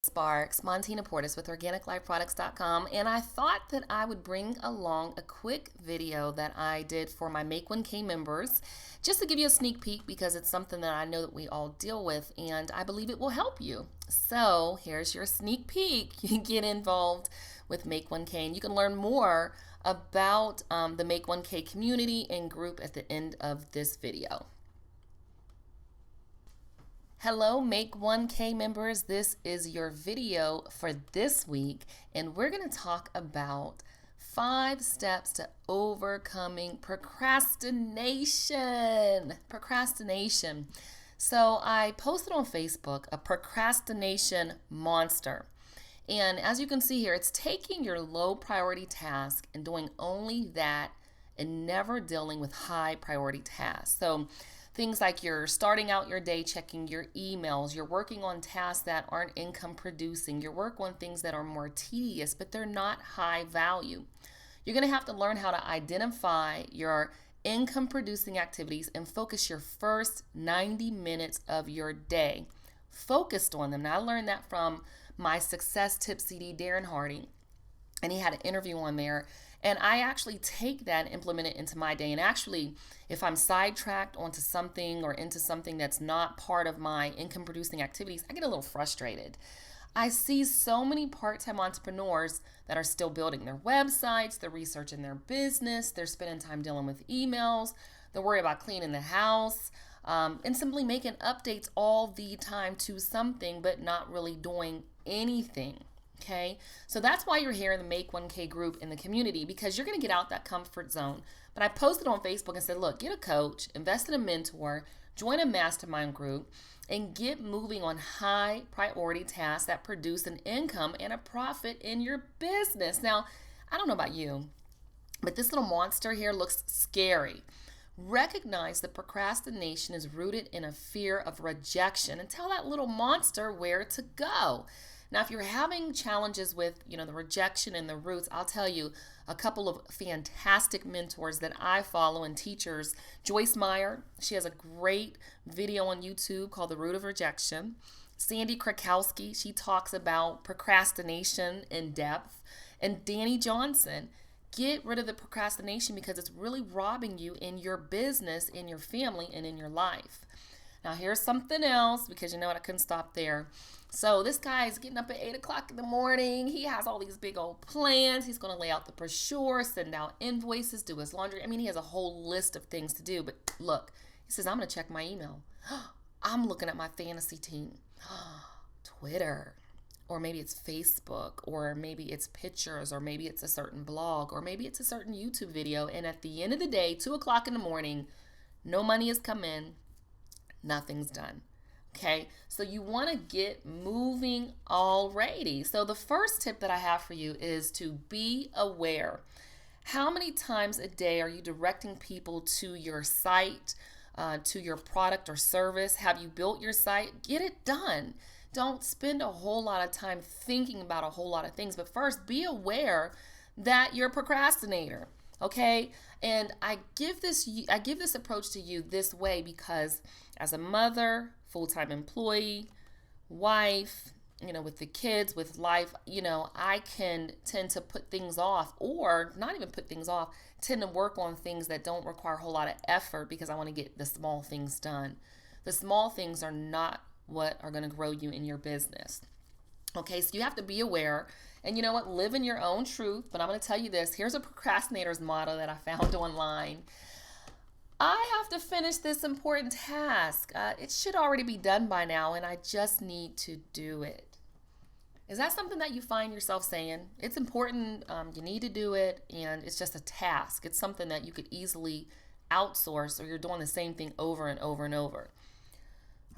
Sparks, Montina Portis with OrganicLifeProducts.com, and I thought that I would bring along a quick video that I did for my Make 1K members just to give you a sneak peek because it's something that I know that we all deal with and I believe it will help you. So here's your sneak peek. You can get involved with Make 1K and you can learn more about the Make 1K community and group at the end of this video. Hello, Make 1K members. This is your video for this week, and we're going to talk about 5 steps to overcoming procrastination. Procrastination. So I posted on Facebook a procrastination monster. And as you can see here, it's taking your low priority task and doing only that and never dealing with high priority tasks. So things like you're starting out your day checking your emails, you're working on tasks that aren't income producing, you're working on things that are more tedious, but they're not high value. You're going to have to learn how to identify your income producing activities and focus your first 90 minutes of your day focused on them. Now, I learned that from my Success Tip CD, Darren Hardy, and he had an interview on there. And I actually take that and implement it into my day. And actually, if I'm sidetracked onto something or into something that's not part of my income producing activities, I get a little frustrated. I see so many part-time entrepreneurs that are still building their websites, they're researching their business, they're spending time dealing with emails, they're worried about cleaning the house, and simply making updates all the time to something, but not really doing anything. Okay, so that's why you're here in the Make 1K group in the community, because you're going to get out that comfort zone. But I posted on Facebook and said, look, get a coach, invest in a mentor, join a mastermind group, and get moving on high priority tasks that produce an income and a profit in your business. Now, I don't know about you, but this little monster here looks scary. Recognize that procrastination is rooted in a fear of rejection and tell that little monster where to go. Now, if you're having challenges with, the rejection and the roots, I'll tell you a couple of fantastic mentors that I follow and teachers. Joyce Meyer, she has a great video on YouTube called The Root of Rejection. Sandy Krakowski, she talks about procrastination in depth. And Danny Johnson, get rid of the procrastination because it's really robbing you in your business, in your family, and in your life. Now, here's something else, because you know what, I couldn't stop there. So this guy is getting up at 8 o'clock in the morning. He has all these big old plans. He's going to lay out the brochure, send out invoices, do his laundry. I mean, he has a whole list of things to do. But look, he says, I'm going to check my email. I'm looking at my fantasy team. Twitter. Or maybe it's Facebook, or maybe it's pictures, or maybe it's a certain blog, or maybe it's a certain YouTube video. And at the end of the day, 2 o'clock in the morning, no money has come in, nothing's done. Okay, so you want to get moving already. So the first tip that I have for you is to be aware. How many times a day are you directing people to your site, to your product or service? Have you built your site? Get it done. Don't spend a whole lot of time thinking about a whole lot of things, but first be aware that you're a procrastinator. Okay, and I give this approach to you this way because as a mother, full-time employee, wife, with the kids, with life, I can tend to put things off, or not even put things off, tend to work on things that don't require a whole lot of effort because I want to get the small things done. The small things are not what are going to grow you in your business. Okay, so you have to be aware, and you know what, live in your own truth. But I'm going to tell you this. Here's a procrastinator's motto that I found online. I have to finish this important task. It should already be done by now, and I just need to do it. Is that something that you find yourself saying? It's important, you need to do it, and it's just a task. It's something that you could easily outsource, or you're doing the same thing over and over and over.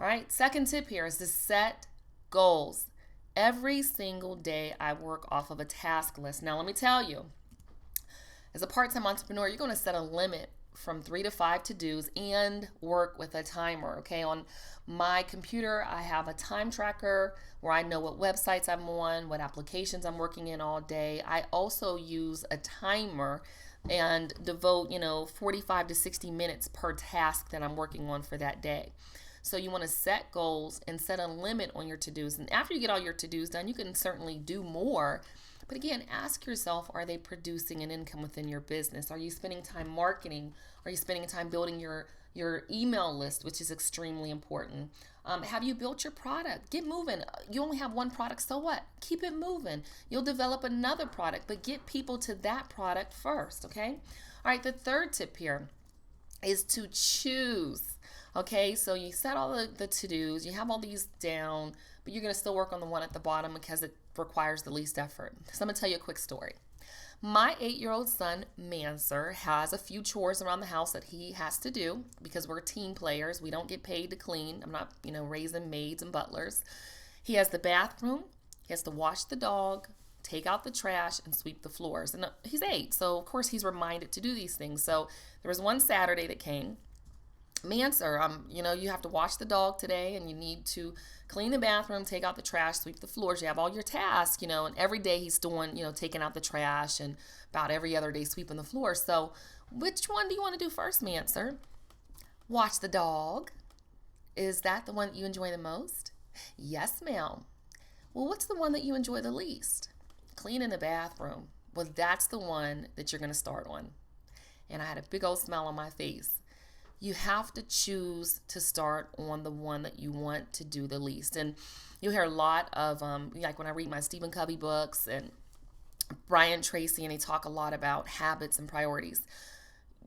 All right, second tip here is to set goals. Every single day I work off of a task list. Now, let me tell you, as a part-time entrepreneur, you're going to set a limit from 3 to 5 to-dos and work with a timer. Okay, on my computer, I have a time tracker where I know what websites I'm on, what applications I'm working in all day. I also use a timer and devote, 45 to 60 minutes per task that I'm working on for that day. So you want to set goals and set a limit on your to-dos. And after you get all your to-dos done, you can certainly do more. But again, ask yourself, are they producing an income within your business? Are you spending time marketing? Are you spending time building your email list, which is extremely important? Have you built your product? Get moving. You only have one product, so what? Keep it moving. You'll develop another product, but get people to that product first, okay? All right, the third tip here is to choose. Okay, so you set all the to-dos, you have all these down, but you're going to still work on the one at the bottom because it requires the least effort. So I'm going to tell you a quick story. My 8-year-old son, Manser, has a few chores around the house that he has to do because we're team players. We don't get paid to clean. I'm not, raising maids and butlers. He has the bathroom. He has to wash the dog, take out the trash, and sweep the floors. And he's 8, so of course he's reminded to do these things. So there was one Saturday that came. Manser, you have to wash the dog today, and you need to clean the bathroom, take out the trash, sweep the floors. You have all your tasks, and every day he's doing, taking out the trash, and about every other day sweeping the floor. So which one do you want to do first, Manser? Wash the dog. Is that the one that you enjoy the most? Yes, ma'am. Well, what's the one that you enjoy the least? Cleaning the bathroom. Well, that's the one that you're going to start on. And I had a big old smile on my face. You have to choose to start on the one that you want to do the least. And you'll hear a lot of, like when I read my Stephen Covey books and Brian Tracy, and they talk a lot about habits and priorities.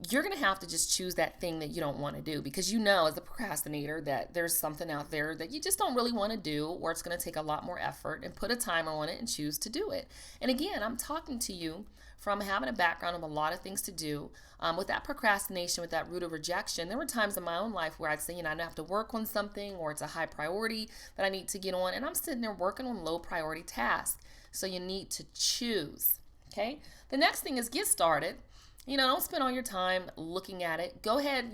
You're going to have to just choose that thing that you don't want to do, because as a procrastinator that there's something out there that you just don't really want to do, or it's going to take a lot more effort, and put a timer on it and choose to do it. And again, I'm talking to you from having a background of a lot of things to do. With that procrastination, with that root of rejection, there were times in my own life where I'd say, I have to work on something, or it's a high priority that I need to get on, and I'm sitting there working on low priority tasks. So you need to choose, okay? The next thing is get started. Don't spend all your time looking at it. Go ahead,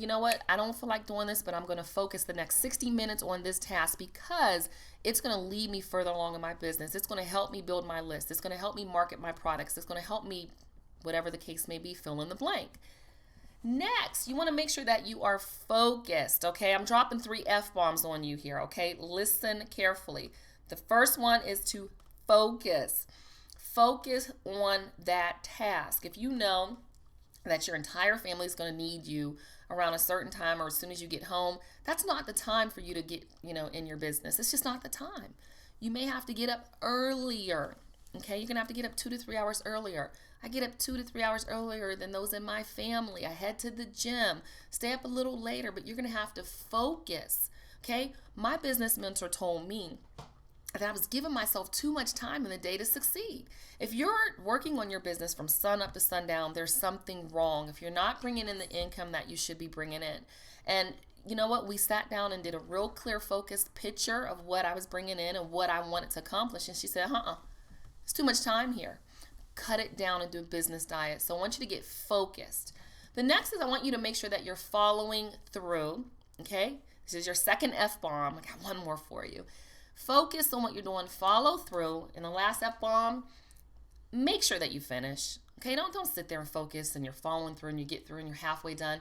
I don't feel like doing this, but I'm going to focus the next 60 minutes on this task because it's going to lead me further along in my business. It's going to help me build my list. It's going to help me market my products. It's going to help me, whatever the case may be, fill in the blank. Next, you want to make sure that you are focused, okay? I'm dropping 3 F-bombs on you here, okay? Listen carefully. The first one is to focus. Focus on that task. If you know that your entire family is going to need you around a certain time or as soon as you get home, that's not the time for you to get, in your business. It's just not the time. You may have to get up earlier, okay? You're going to have to get up 2 to 3 hours earlier. I get up 2 to 3 hours earlier than those in my family. I head to the gym, stay up a little later, but you're going to have to focus, okay? My business mentor told me that I was giving myself too much time in the day to succeed. If you're working on your business from sun up to sundown, there's something wrong. If you're not bringing in the income that you should be bringing in. And you know what? We sat down and did a real clear, focused picture of what I was bringing in and what I wanted to accomplish. And she said, it's too much time here. Cut it down and do a business diet. So I want you to get focused. The next is I want you to make sure that you're following through, okay? This is your second F-bomb. I got one more for you. Focus on what you're doing. Follow through. And the last F-bomb, make sure that you finish. Okay, don't sit there and focus and you're following through and you get through and you're halfway done.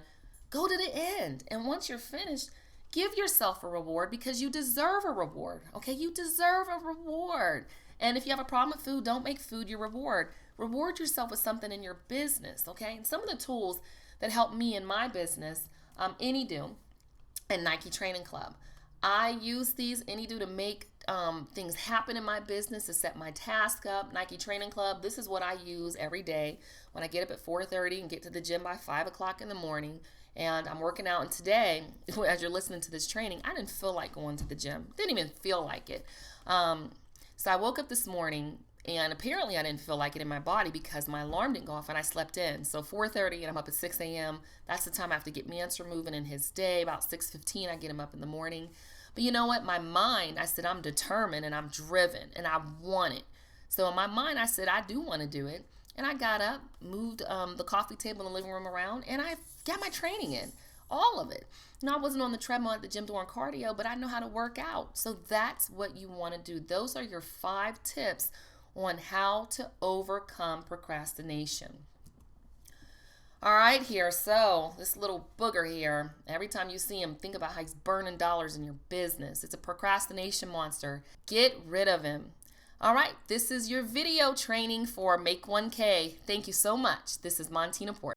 Go to the end. And once you're finished, give yourself a reward because you deserve a reward. Okay, you deserve a reward. And if you have a problem with food, don't make food your reward. Reward yourself with something in your business, okay? And some of the tools that help me in my business, AnyDo and Nike Training Club. I use these AnyDo to make things happen in my business, to set my task up. Nike Training Club, this is what I use every day when I get up at 4:30 and get to the gym by 5 o'clock in the morning. And I'm working out. And today, as you're listening to this training, I didn't feel like going to the gym. Didn't even feel like it. So I woke up this morning, and apparently I didn't feel like it in my body because my alarm didn't go off and I slept in. So 4:30 and I'm up at 6 a.m. That's the time I have to get Manser moving in his day. About 6:15, I get him up in the morning. But you know what? My mind, I said, I'm determined and I'm driven and I want it. So in my mind, I said, I do want to do it. And I got up, moved the coffee table in the living room around, and I got my training in. All of it. Now, I wasn't on the treadmill at the gym doing cardio, but I know how to work out. So that's what you want to do. Those are your 5 tips on how to overcome procrastination. All right, here. So this little booger here, every time you see him, think about how he's burning dollars in your business. It's a procrastination monster. Get rid of him. All right, this is your video training for Make 1K. Thank you so much. This is Montina Portis.